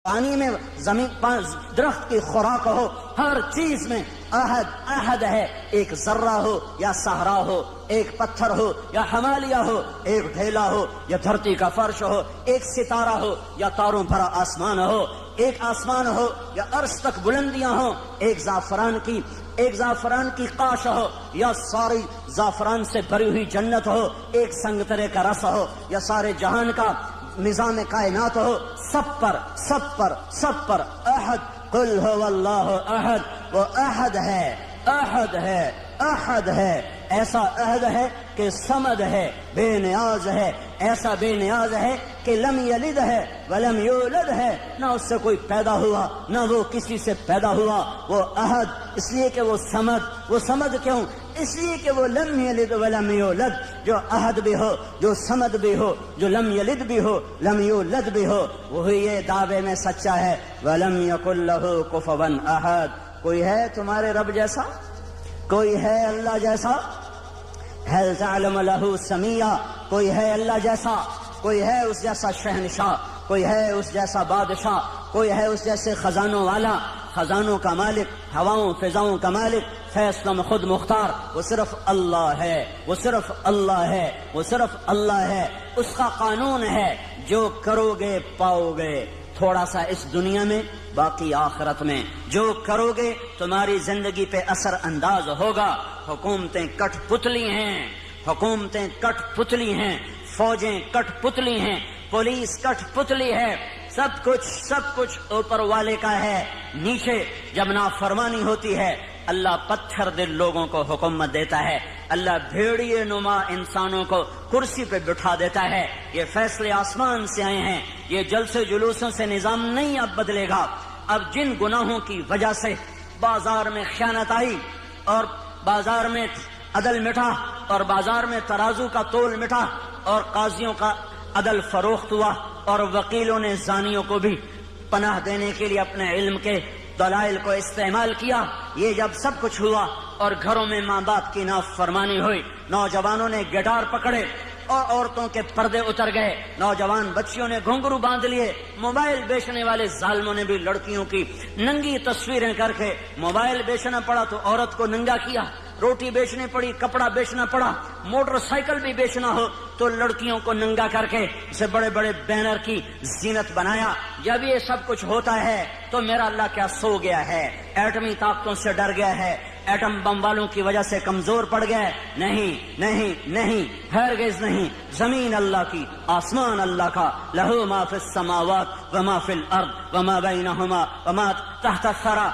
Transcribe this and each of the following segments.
پانی میں زمین درخت کی خوراک ہو، ہر چیز میں احد ہے. ایک ذرہ ہو یا صحرا ہو، ایک پتھر ہو یا ہمالیہ ہو، ایک ڈھیلا ہو یا دھرتی کا فرش ہو، ایک ستارہ ہو یا تاروں بھرا آسمان ہو، ایک آسمان ہو یا عرش تک بلندیاں ہوں، ایک زعفران کی قاش ہو یا ساری زعفران سے بھری ہوئی جنت ہو، ایک سنگترے کا رس ہو یا سارے جہان کا نظام کائنات ہو، سب پر احد. قل هو اللہ احد. وہ احد ہے، ایسا احد ہے کہ صمد ہے، بے نیاز ہے، ایسا بے نیاز ہے کہ لم یلد ہے ولم یولد ہے، نہ اس سے کوئی پیدا ہوا نہ وہ کسی سے پیدا ہوا. وہ احد اس لیے کہ وہ صمد کیوں؟ اس لیے کہ وہ لم یلد ولم یولد. جو احد بھی ہو، جو صمد بھی ہو، جو لم یلد بھی ہو، لم یولد بھی ہو، وہی یہ دعوے میں سچا ہے. ولم یکن لہ کفوا احد. کوئی ہے تمہارے رب جیسا؟ کوئی ہے اللہ جیسا؟ هل تعلم له سمیہ. کوئی ہے اللہ جیسا؟ کوئی ہے اس جیسا شہنشاہ؟ کوئی ہے اس جیسا بادشاہ؟ کوئی ہے اس جیسے خزانوں والا، خزانوں کا مالک، ہواؤں فضاؤں کا مالک، فیصلہ میں خود مختار؟ وہ صرف اللہ ہے، وہ صرف اللہ ہے، وہ صرف اللہ ہے. اس کا قانون ہے جو کرو گے پاؤ گے، تھوڑا سا اس دنیا میں، باقی آخرت میں. جو کرو گے تمہاری زندگی پہ اثر انداز ہوگا. حکومتیں کٹ پتلی ہیں، فوجیں کٹ پتلی ہیں، پولیس کٹ پتلی ہے، سب کچھ اوپر والے کا ہے. نیچے جب نافرمانی ہوتی ہے اللہ پتھر دل لوگوں کو حکومت دیتا ہے، اللہ بھیڑیے نما انسانوں کو کرسی پہ بٹھا دیتا ہے. یہ فیصلے آسمان سے آئے ہیں، یہ جلسے جلوسوں سے نظام نہیں اب بدلے گا. اب جن گناہوں کی وجہ سے بازار میں خیانت آئی اور بازار میں عدل مٹا اور بازار میں ترازو کا تول مٹا اور قاضیوں کا عدل فروخت ہوا اور وکیلوں نے زانیوں کو بھی پناہ دینے کے لیے اپنے علم کے دلائل کو استعمال کیا، یہ جب سب کچھ ہوا اور گھروں میں ماں باپ کی نافرمانی ہوئی، نوجوانوں نے گٹار پکڑے اور عورتوں کے پردے اتر گئے، نوجوان بچیوں نے گھنگرو باندھ لیے، موبائل بیچنے والے ظالموں نے بھی لڑکیوں کی ننگی تصویریں کر کے، موبائل بیچنا پڑا تو عورت کو ننگا کیا، روٹی بیچنی پڑی، کپڑا بیچنا پڑا، موٹر سائیکل بھی بیچنا ہو تو لڑکیوں کو ننگا کر کے اسے بڑے بڑے بینر کی زینت بنایا. جب یہ سب کچھ ہوتا ہے تو میرا اللہ کیا سو گیا ہے؟ ایٹمی طاقتوں سے ڈر گیا ہے؟ ایٹم بم والوں کی وجہ سے کمزور پڑ گئے؟ نہیں، ہرگز نہیں. زمین اللہ کی، آسمان اللہ کا. لہو ما فی السماوات وما فی الارض وما بینہما وما تحت الثری.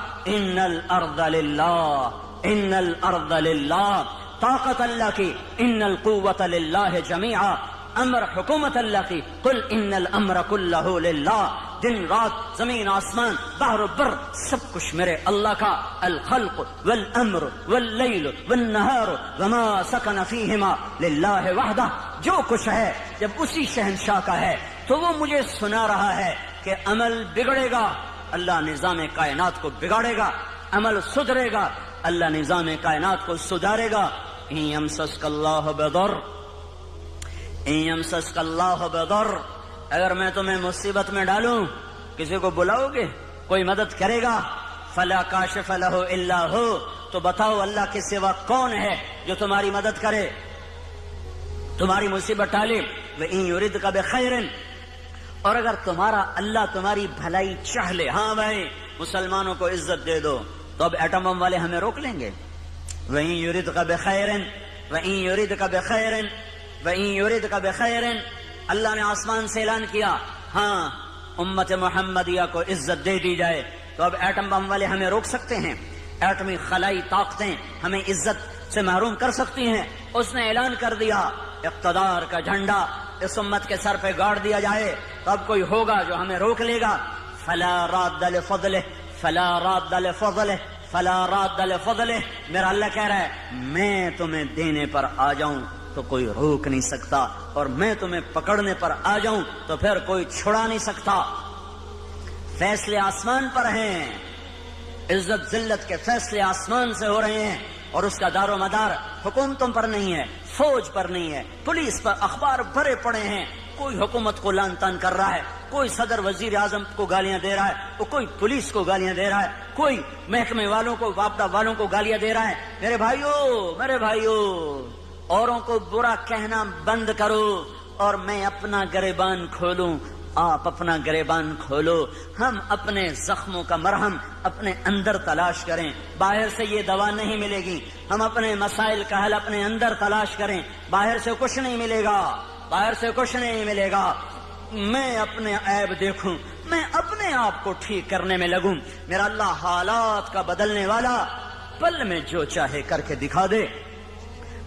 ان الارض للہ. طاقت اللہ کی، ان القوت للہ جمیعا. امر حکومت اللہ کی، قل ان الامر کلہ للہ. دن رات، زمین آسمان، بحر و بر، سب کچھ میرے اللہ کا. الخلق والامر واللیل والنہار وما سکن فیہما للہ وحدہ. جو کچھ ہے جب اسی شہنشاہ کا ہے تو وہ مجھے سنا رہا ہے کہ عمل بگڑے گا، اللہ نظام کائنات کو بگاڑے گا. عمل سدھرے گا، اللہ نظام کائنات کو سدھارے گا. ان یمسسک اللہ بضر. اگر میں تمہیں مصیبت میں ڈالوں، کسی کو بلاؤ گے؟ کوئی مدد کرے گا؟ فلا کاشف لہ الا ہو. تو بتاؤ اللہ کے سوا کون ہے جو تمہاری مدد کرے، تمہاری مصیبت ٹالے؟ وَإِن يُرِدْكَ بِخَيْرٍ. اور اگر تمہارا اللہ تمہاری بھلائی چاہ لے، ہاں بھائی مسلمانوں کو عزت دے دو، تو اب ایٹم بم والے ہمیں روک لیں گے؟ وَإِن يُرِدْكَ بِخَيْرٍ وَإِن يُرِدْكَ بِخَيْرٍ وَإِن يُرِدْكَ بِخَيْرٍ. اللہ نے آسمان سے اعلان کیا ہاں امت محمدیہ کو عزت دے دی جائے، تو اب ایٹم بم والے ہمیں روک سکتے ہیں؟ ایٹمی خلائی طاقتیں ہمیں عزت سے محروم کر سکتی ہیں؟ اس نے اعلان کر دیا اقتدار کا جھنڈا اس امت کے سر پہ گاڑ دیا جائے، تو اب کوئی ہوگا جو ہمیں روک لے گا؟ فلا راد لفضلہ فلا راد لفضلہ فلا راد لفضلہ. میرا اللہ کہہ رہا ہے میں تمہیں دینے پر آ جاؤں تو کوئی روک نہیں سکتا، اور میں تمہیں پکڑنے پر آ جاؤں تو پھر کوئی چھڑا نہیں سکتا. فیصلے آسمان پر ہیں، عزت ذلت کے فیصلے آسمان سے ہو رہے ہیں، اور اس کا دار و مدار حکومتوں پر نہیں ہے، فوج پر نہیں ہے، پولیس پر. اخبار بھرے پڑے ہیں، کوئی حکومت کو لعن طعن کر رہا ہے، کوئی صدر وزیر اعظم کو گالیاں دے رہا ہے، وہ کوئی پولیس کو گالیاں دے رہا ہے، کوئی محکمے والوں کو، واپڈا والوں کو گالیاں دے رہا ہے۔ میرے بھائیو، اوروں کو برا کہنا بند کرو اور میں اپنا گریبان کھولوں، آپ اپنا گریبان کھولو۔ ہم اپنے زخموں کا مرہم اپنے اندر تلاش کریں، باہر سے یہ دوا نہیں ملے گی۔ ہم اپنے مسائل کا حل اپنے اندر تلاش کریں، باہر سے کچھ نہیں ملے گا، باہر سے کچھ نہیں ملے گا۔ میں اپنے عیب دیکھوں، میں اپنے آپ کو ٹھیک کرنے میں لگوں۔ میرا اللہ حالات کا بدلنے والا، پل میں جو چاہے کر کے دکھا دے۔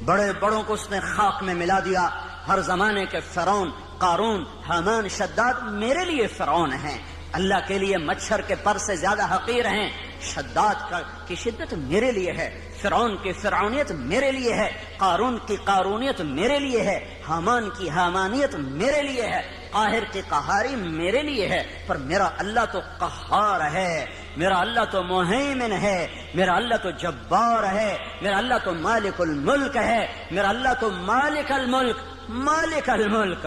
بڑے بڑوں کو اس نے خاک میں ملا دیا۔ ہر زمانے کے فرعون، قارون، حامان، شداد میرے لیے فرعون ہیں، اللہ کے لیے مچھر کے پر سے زیادہ حقیر ہیں۔ شداد کی شدت میرے لیے ہے، فرعون کی فرعونیت میرے لیے ہے، قارون کی قارونیت میرے لیے ہے، حامان کی حامانیت میرے لیے ہے، قاہر کی قہاری میرے لیے ہے۔ پر میرا اللہ تو قہار ہے، میرا اللہ تو مہیمن ہے، میرا اللہ تو جبار ہے، میرا اللہ تو مالک الملک ہے، میرا اللہ تو مالک الملک، مالک الملک،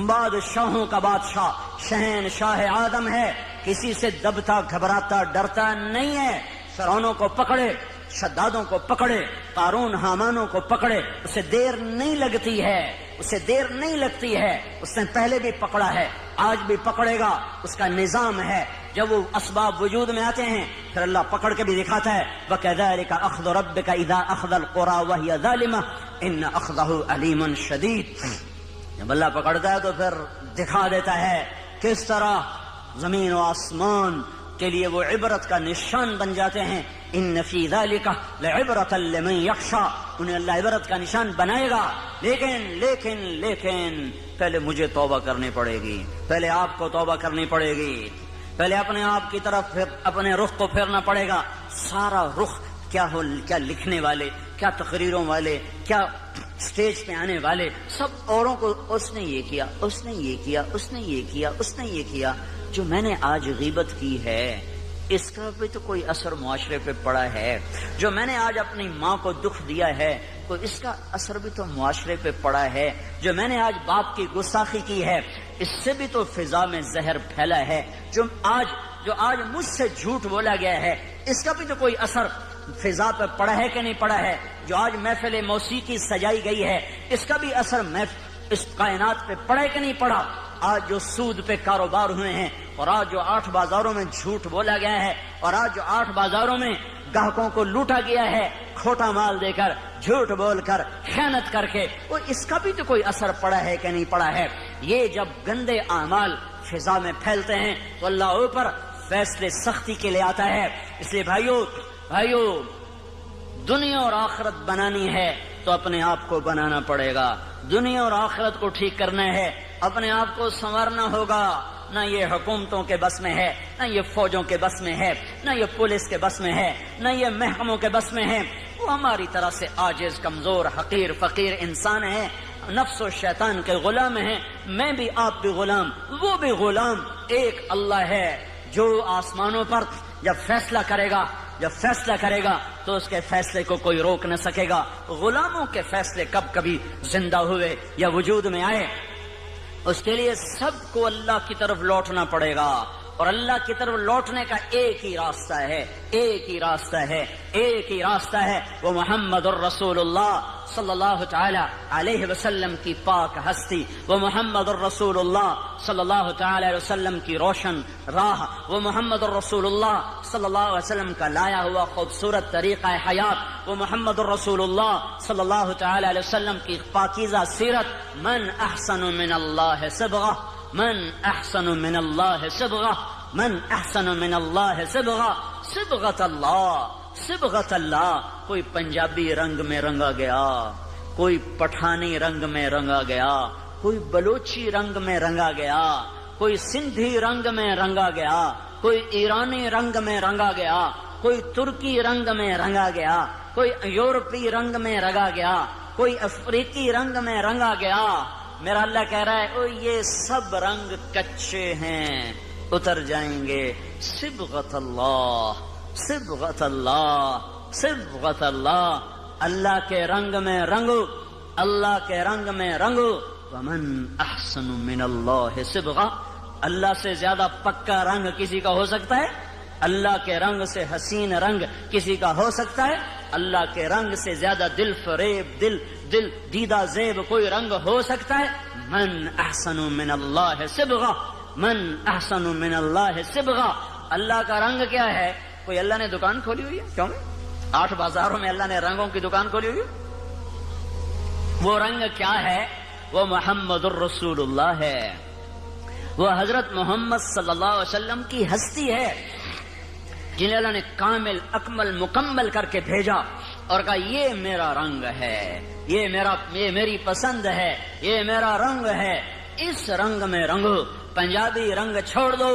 بادشاہوں کا بادشاہ، شہنشاہ آدم ہے، کسی سے دبتا گھبراتا ڈرتا نہیں ہے۔ فرعونوں کو پکڑے، شدادوں کو پکڑے، قارون حامانوں کو پکڑے، اسے دیر نہیں لگتی ہے، اسے دیر نہیں لگتی ہے۔ اس نے پہلے بھی پکڑا ہے، آج بھی پکڑے گا، اس کا نظام ہے۔ جب وہ اسباب وجود میں آتے ہیں پھر اللہ پکڑ کے بھی دکھاتا ہے، وَكَذَلِكَ أَخْذُ رَبِّكَ إِذَا أَخْذَ الْقُرَى وَهِيَ ظَالِمَةٌ إِنَّ أَخْذَهُ أَلِيمٌ شَدِيدٌ۔ جب اللہ پکڑتا ہے تو پھر دکھا دیتا ہے کس طرح زمین و آسمان کے لیے وہ عبرت کا نشان بن جاتے ہیں۔ ان فی ذلک لعبرۃ لمن یخشی، انہیں اللہ عبرت کا نشان بنائے گا۔ لیکن پہلے مجھے توبہ کرنی پڑے گی، پہلے آپ کو توبہ کرنی پڑے گی، پہلے اپنے آپ کی طرف اپنے رخ کو پھیرنا پڑے گا۔ سارا رخ کیا لکھنے والے، کیا تقریروں والے، کیا اسٹیج پہ آنے والے، سب اوروں کو اس نے یہ کیا، اس نے یہ کیا، اس نے یہ کیا، اس نے یہ کیا۔ جو میں نے آج غیبت کی ہے اس کا بھی تو کوئی اثر معاشرے پہ پڑا ہے، جو میں نے آج اپنی ماں کو دکھ دیا ہے تو اس کا اثر بھی تو معاشرے پہ پڑا ہے، جو میں نے آج باپ کی گستاخی کی ہے اس سے بھی تو فضا میں زہر پھیلا ہے، جو آج مجھ سے جھوٹ بولا گیا ہے اس کا بھی تو کوئی اثر فضا پہ پڑا ہے کہ نہیں پڑا ہے، جو آج محفل موسیقی سجائی گئی ہے اس کا بھی اثر اس کائنات پہ پڑا ہے کہ نہیں پڑا۔ آج جو سود پہ کاروبار ہوئے ہیں اور آج جو 8 بازاروں میں جھوٹ بولا گیا ہے اور آج جو 8 بازاروں میں گاہکوں کو لوٹا گیا ہے کھوٹا مال دے کر، جھوٹ بول کر، خیانت کر کے، اور اس کا بھی تو کوئی اثر پڑا ہے کہ نہیں پڑا ہے۔ یہ جب گندے اعمال فضا میں پھیلتے ہیں تو اللہ اوپر فیصلے سختی کے لیے آتا ہے۔ اس لیے بھائیو دنیا اور آخرت بنانی ہے تو اپنے آپ کو بنانا پڑے گا، دنیا اور آخرت کو ٹھیک کرنا ہے، اپنے آپ کو سنوارنا ہوگا۔ نہ یہ حکومتوں کے بس میں ہے، نہ یہ فوجوں کے بس میں ہے، نہ یہ پولیس کے بس میں ہے، نہ یہ محکموں کے بس میں ہے۔ وہ ہماری طرح سے عاجز، کمزور، حقیر، فقیر انسان ہیں، نفس و شیطان کے غلام ہیں۔ میں بھی، آپ بھی غلام، وہ بھی غلام۔ ایک اللہ ہے جو آسمانوں پر جب فیصلہ کرے گا تو اس کے فیصلے کو کوئی روک نہ سکے گا۔ غلاموں کے فیصلے کبھی زندہ ہوئے یا وجود میں آئے، اس کے لیے سب کو اللہ کی طرف لوٹنا پڑے گا، اور اللہ کی طرف لوٹنے کا ایک ہی راستہ ہے، وہ محمد الرسول اللہ صلی اللہ تعالی علیہ وسلم کی پاک ہستی، وہ محمد الرسول اللہ صلی اللہ تعالی علیہ وسلم کی روشن راہ، وہ محمد الرسول اللہ صلی اللہ علیہ وسلم کا لایا ہوا خوبصورت طریقہ حیات، وہ محمد الرسول اللہ صلی اللہ تعالی علیہ وسلم کی پاکیزہ سیرت۔ من احسن من اللہ صبغہ، من احسن من اللہ صبغہ، من احسن من اللہ صبغہ، صبغۃ اللہ۔ کوئی پنجابی رنگ میں رنگا گیا، کوئی پٹھانی رنگ میں رنگا گیا، کوئی بلوچی رنگ میں رنگا گیا، کوئی سندھی رنگ میں رنگا گیا، کوئی ایرانی رنگ میں رنگا گیا، کوئی ترکی رنگ میں رنگا گیا، کوئی یورپی رنگ میں رنگا گیا، کوئی افریقی رنگ میں رنگا گیا۔ میرا اللہ کہہ رہا ہے یہ سب رنگ کچے ہیں، اتر جائیں گے۔ صبغۃ اللہ، صبغۃ اللہ، صبغۃ اللہ۔ اللہ کے رنگ میں رنگو، اللہ کے رنگ میں رنگو۔ ومن احسن من اللہ صبغہ، اللہ سے زیادہ پکا رنگ کسی کا ہو سکتا ہے؟ اللہ کے رنگ سے حسین رنگ کسی کا ہو سکتا ہے؟ اللہ کے رنگ سے زیادہ دل فریب دل دیدہ زیب کوئی رنگ ہو سکتا ہے؟ من احسن من اللہ صبغہ، من احسن من اللہ صبغہ۔ اللہ کا رنگ کیا ہے؟ کوئی اللہ نے دکان کھولی ہوئی ہے؟ کیوں نہیں؟ 8 بازاروں میں اللہ نے رنگوں کی دکان کھولی ہوئی ہے۔ وہ رنگ کیا ہے؟ وہ محمد الرسول اللہ ہے، وہ حضرت محمد صلی اللہ علیہ وسلم کی ہستی ہے جنہیں اللہ نے کامل اکمل مکمل کر کے بھیجا اور کہا یہ میرا رنگ ہے، یہ میری پسند ہے، یہ میرا رنگ ہے، اس رنگ میں رنگو۔ پنجابی رنگ چھوڑ دو،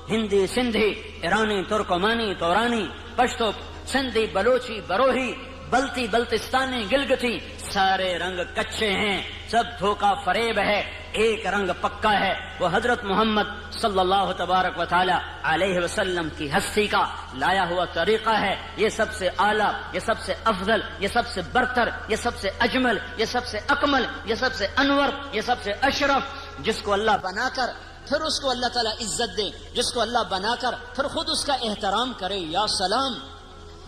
ہندی سندھی ایرانی ترکمانی تورانی پشتو سندھی بلوچی بروہی بلتی بلتستانی گلگتی، سارے رنگ کچے ہیں، سب دھوکہ فریب ہے، ایک رنگ پکا ہے، وہ حضرت محمد صلی اللہ تبارک و تعالی علیہ وسلم کی ہستی کا لایا ہوا طریقہ ہے۔ یہ سب سے اعلیٰ، یہ سب سے افضل، یہ سب سے برتر، یہ سب سے اجمل، یہ سب سے اکمل، یہ سب سے انور، یہ سب سے اشرف، جس کو اللہ بنا کر پھر اس کو اللہ تعالیٰ عزت دے، جس کو اللہ بنا کر پھر خود اس کا احترام کرے۔ یا سلام،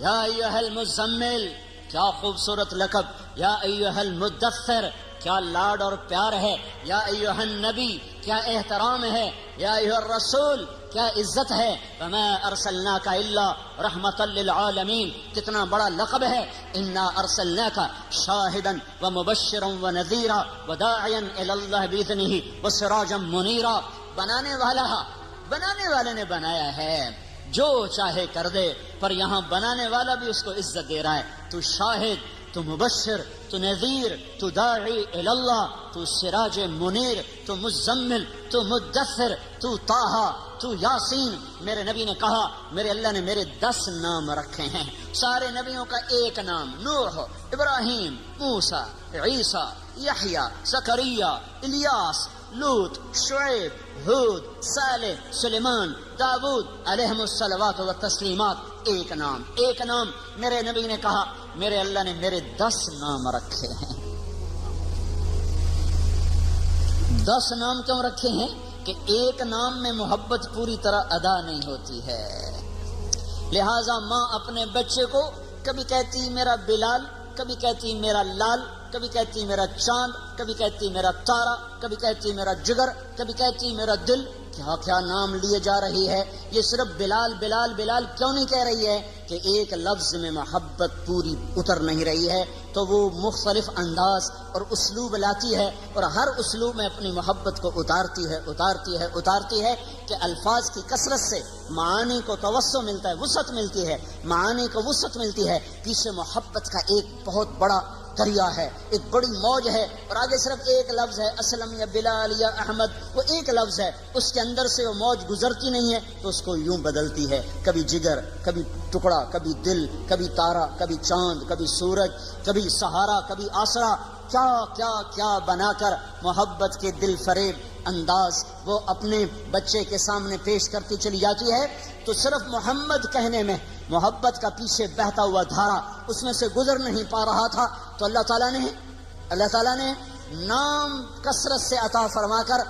یا ایھا المزمل، کیا خوبصورت لقب، یا ایھا المدثر، کیا لاڈ اور پیار ہے، یا ایھا النبی، کیا احترام ہے، یا ایھا الرسول، کیا عزت ہے، وما ارسلناک الا رحمۃ للعالمین، کتنا بڑا لقب ہے۔ انا ارسلناک شاہدا ومبشرا ونذیرا وداعیا الی اللہ باذنہ وسراجا منیرا۔ بنانے والے نے بنایا ہے، جو چاہے کر دے، پر یہاں بنانے والا بھی اس کو عزت دے رہا ہے۔ تو شاہد، تو مبشر، تو نذیر، تو داعی اللہ، تو سراج منیر، تو مزمل، تو مدثر، تو طٰہٰ، تو یاسین۔ میرے نبی نے کہا میرے اللہ نے میرے 10 نام رکھے ہیں، سارے نبیوں کا ایک نام، نوح، ابراہیم، موسیٰ، عیسیٰ، یحییٰ، زکریا، الیاس، لوط، شعیب، ہود، صالح، سلیمان، داؤد علیہم الصلوات والتسلیمات۔ ایک نام میرے نبی نے کہا میرے اللہ نے میرے 10 نام رکھے ہیں۔ 10 نام کیوں رکھے ہیں؟ کہ ایک نام میں محبت پوری طرح ادا نہیں ہوتی ہے، لہذا ماں اپنے بچے کو کبھی کہتی میرا بلال، کبھی کہتی میرا لال، کبھی کہتی میرا چاند، کبھی کہتی میرا تارا، کبھی کہتی میرا جگر، کبھی کہتی میرا دل۔ کیا کیا نام لیے جا رہی ہے۔ یہ صرف بلال بلال بلال کیوں نہیں کہہ رہی ہے؟ کہ ایک لفظ میں محبت پوری اتر نہیں رہی ہے، تو وہ مختلف انداز اور اسلوب لاتی ہے، اور ہر اسلوب میں اپنی محبت کو اتارتی ہے کہ الفاظ کی کثرت سے معانی کو توسع ملتا ہے، وسعت ملتی ہے، معانی کو وسعت ملتی ہے۔ پیچھے محبت کا ایک بہت بڑا دریا ہے، ایک بڑی موج ہے، اور آگے صرف ایک لفظ ہے، اسلم یا بلال یا احمد، وہ ایک لفظ ہے، اس کے اندر سے وہ موج گزرتی نہیں ہے تو اس کو یوں بدلتی ہے، کبھی جگر، کبھی ٹکڑا، کبھی دل، کبھی تارا، کبھی چاند، کبھی سورج، کبھی سہارا، کبھی آسرا، کیا کیا کیا بنا کر محبت کے دل فریب انداز وہ اپنے بچے کے سامنے پیش کرتی چلی جاتی ہے۔ تو صرف محمد کہنے میں محبت کا پیچھے بہتا ہوا دھارا اس میں سے گزر نہیں پا رہا تھا، تو اللہ تعالیٰ نے نام کثرت سے عطا فرما کر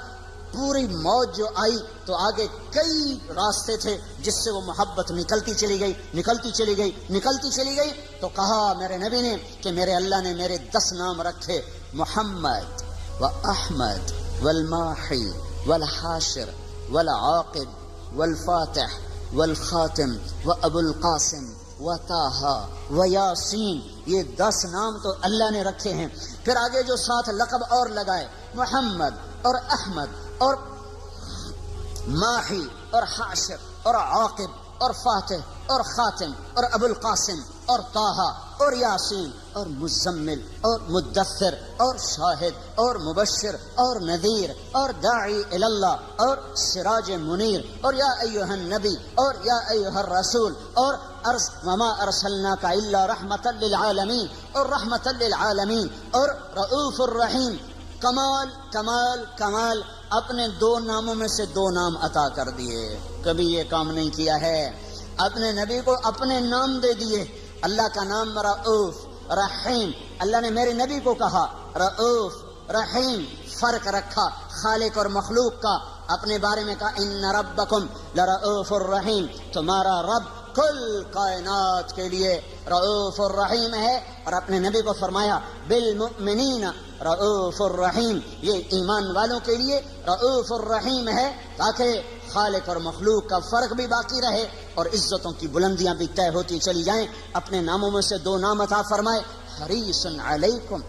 پوری موج جو آئی تو آگے کئی راستے تھے جس سے وہ محبت نکلتی چلی گئی تو کہا میرے نبی نے کہ میرے اللہ نے میرے 10 نام رکھے، محمد و احمد والماحی والحاشر والعاقب والفاتح والخاتم و ابو القاسم و طٰہٰ و یاسین۔ یہ 10 نام تو اللہ نے رکھے ہیں، پھر آگے جو 7 لقب اور لگائے، محمد اور احمد اور ماحی اور حاشر اور عاقب اور فاتح اور خاتم اور ابو القاسم اور طٰہٰ اور یاسین اور مزمل اور مدثر اور شاہد اور مبشر اور نذیر اور داعی اللہ اور سراج منیر اور یا ایھا النبی اور یا ایھا الرسول اور وما ارسلناک الا رحمۃ للعالمین اور رحمۃ للعالمین اور رؤوف الرحیم۔ کمال اپنے 2 ناموں میں سے 2 نام عطا کر دیے، کبھی یہ کام نہیں کیا ہے، اپنے نبی کو اپنے نام دے دیے۔ اللہ کا نام رؤوف رحیم، اللہ نے میرے نبی کو کہا رؤوف رحیم، فرق رکھا خالق اور مخلوق کا، اپنے بارے میں کہا ان ربکم لرؤوف الرحیم، تمہارا رب کل کائنات کے لیے رؤوف الرحیم ہے، اور اپنے نبی کو فرمایا بالمؤمنین رؤوف الرحیم، یہ ایمان والوں کے لیے رؤوف الرحیم ہے، تاکہ خالق اور مخلوق کا فرق بھی باقی رہے اور عزتوں کی بلندیاں بھی طے ہوتی چلی جائیں۔ اپنے ناموں میں سے 2 نام عطا فرمائے، حریص علیکم،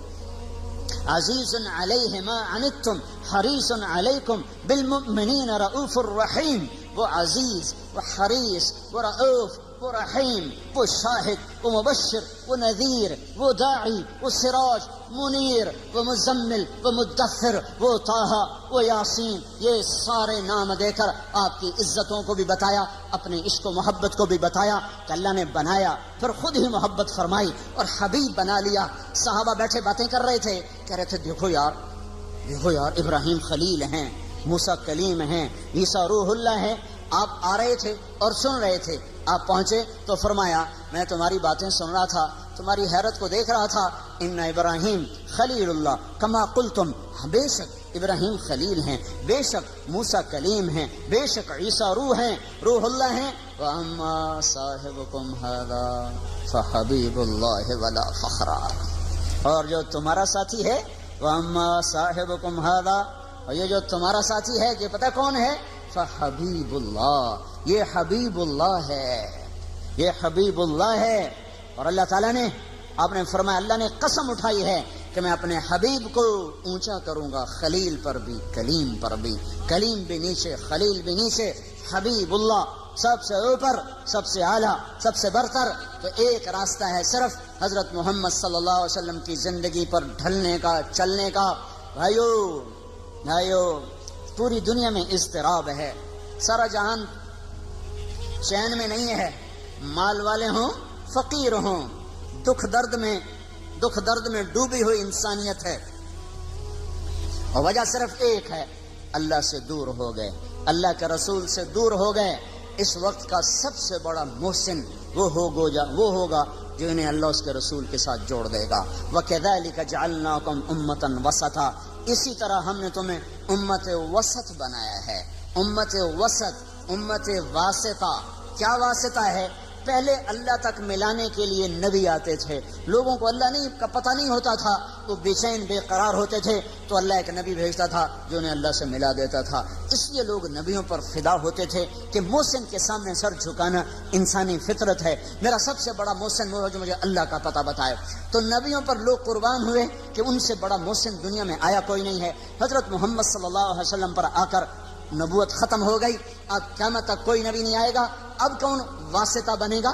عزیز علیہ ما عنتم، حریص علیکم بالمؤمنین رؤوف الرحیم۔ وہ عزیز، وہ حریص، وہ رؤوف، وہ رحیم، وہ شاہد، وہ مبشر، وہ نذیر، وہ داعی، وہ سراج منیر، وہ مزمل، وہ مدثر، وہ طٰہٰ، وہ یاسین، یہ سارے نام دے کر آپ کی عزتوں کو بھی بتایا، اپنے عشق و محبت کو بھی بتایا کہ اللہ نے بنایا، پھر خود ہی محبت فرمائی اور حبیب بنا لیا۔ صحابہ بیٹھے باتیں کر رہے تھے، کہہ رہے تھے دیکھو یار ابراہیم خلیل ہیں، موسیٰ کلیم ہیں، عیسیٰ روح اللہ ہیں۔ آپ آ رہے تھے اور سن رہے تھے، آپ پہنچے تو فرمایا میں تمہاری باتیں سن رہا تھا، تمہاری حیرت کو دیکھ رہا تھا، ان ابراہیم خلیل اللہ کما قلتم، بے شک ابراہیم خلیل ہیں، بے شک موسیٰ کلیم ہیں، بے شک عیسیٰ روح اللہ ہیں، وَأَمَّا صَاحِبُكُمْ هَذَا فَحَبِيبُ اللَّهِ وَلَا فَخْرًا، اور جو تمہارا ساتھی ہے، وَأَمَّا صَاحِبُكُمْ هَذَا، اور یہ جو تمہارا ساتھی ہے یہ پتہ کون ہے؟ فحبیب اللہ، یہ حبیب اللہ ہے، یہ حبیب اللہ ہے۔ اور اللہ تعالیٰ نے، آپ نے فرمایا اللہ نے قسم اٹھائی ہے کہ میں اپنے حبیب کو اونچا کروں گا، خلیل پر بھی کلیم پر بھی، کلیم بھی نیچے خلیل بھی نیچے، حبیب اللہ سب سے اوپر، سب سے اعلیٰ، سب سے برتر۔ تو ایک راستہ ہے صرف حضرت محمد صلی اللہ علیہ وسلم کی زندگی پر ڈھلنے کا، چلنے کا۔ بھائیو پوری دنیا میں اضطراب ہے، سارا جہان چین میں نہیں ہے، مال والے ہوں فقیر ہوں، دکھ درد میں ڈوبی ہوئی انسانیت ہے، اور وجہ صرف ایک ہے، اللہ سے دور ہو گئے، اللہ کے رسول سے دور ہو گئے۔ اس وقت کا سب سے بڑا محسن وہ ہوگا جو انہیں اللہ اس کے رسول کے ساتھ جوڑ دے گا۔ وَكَذَلِكَ جَعَلْنَاكُمْ أُمَّةً وَسَطًا، اسی طرح ہم نے تمہیں امت وسط بنایا ہے۔ امت وسط، امت واسطہ، کیا واسطہ ہے؟ پہلے اللہ تک ملانے کے لیے نبی آتے تھے، لوگوں کو اللہ کا پتہ نہیں ہوتا تھا، وہ بے چین بے قرار ہوتے تھے، تو اللہ ایک نبی بھیجتا تھا جو انہیں اللہ سے ملا دیتا تھا۔ اس لیے لوگ نبیوں پر فدا ہوتے تھے کہ محسن کے سامنے سر جھکانا انسانی فطرت ہے، میرا سب سے بڑا محسن وہ ہے جو مجھے اللہ کا پتہ بتائے۔ تو نبیوں پر لوگ قربان ہوئے کہ ان سے بڑا محسن دنیا میں آیا کوئی نہیں ہے۔ حضرت محمد صلی اللہ علیہ وسلم پر آ کر نبوت ختم ہو گئی، اب قیامت تک کوئی نبی نہیں آئے گا، اب کون واسطہ بنے گا؟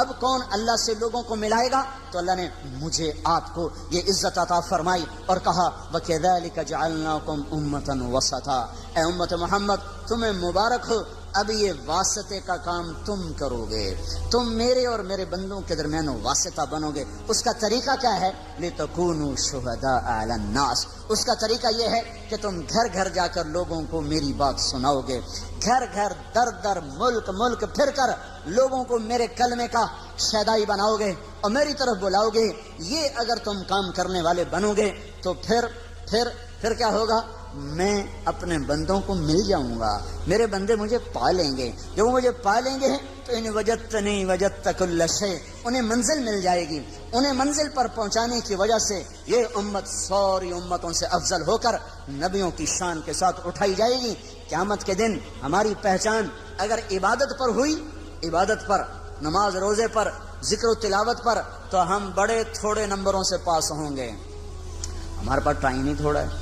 اب کون اللہ سے لوگوں کو ملائے گا؟ تو اللہ نے مجھے آپ کو یہ عزت عطا فرمائی اور کہا وَكَذَلِكَ جَعَلْنَاكُمْ أُمَّةً وَسَطًا، اے امت محمد تمہیں مبارک ہو، اب یہ واسطے کا کام تم کرو گے، تم میرے اور میرے بندوں کے درمیان واسطہ بنو گے۔ اس کا طریقہ کیا ہے؟ لِتَكُونُوا شُهَدَاءَ عَلَى النَّاسِ، اس کا طریقہ یہ ہے کہ تم گھر گھر جا کر لوگوں کو میری بات سناؤ گے، گھر گھر در در ملک پھر کر لوگوں کو میرے کلمے کا شیدائی بناؤ گے اور میری طرف بلاؤ گے۔ یہ اگر تم کام کرنے والے بنو گے تو پھر کیا ہوگا؟ میں اپنے بندوں کو مل جاؤں گا، میرے بندے مجھے پا لیں گے، جب وہ مجھے پا لیں گے تو ان وجدتنی وجدت کل شیء، انہیں منزل مل جائے گی، انہیں منزل پر پہنچانے کی وجہ سے یہ امت ساری امتوں سے افضل ہو کر نبیوں کی شان کے ساتھ اٹھائی جائے گی۔ قیامت کے دن ہماری پہچان اگر عبادت پر ہوئی، عبادت پر، نماز روزے پر، ذکر و تلاوت پر، تو ہم بڑے تھوڑے نمبروں سے پاس ہوں گے۔ ہمارے پاس ٹائم ہی تھوڑا ہے،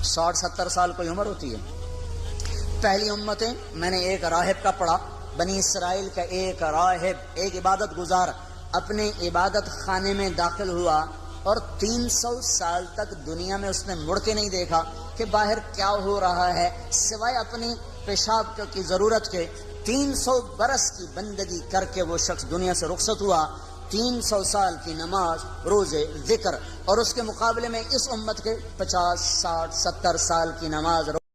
60-70 سال کوئی عمر ہوتی ہے۔ پہلی امتیں، میں نے ایک راہب کا پڑھا، بنی اسرائیل کا ایک راہب، ایک عبادت گزار اپنے عبادت خانے میں داخل ہوا اور 300 سال تک دنیا میں اس نے مڑ کے نہیں دیکھا کہ باہر کیا ہو رہا ہے، سوائے اپنی پیشاب کی ضرورت کے۔ 300 برس کی بندگی کر کے وہ شخص دنیا سے رخصت ہوا، 300 سال کی نماز، روزے، ذکر، اور اس کے مقابلے میں اس امت کے 50-60-70 سال کی نماز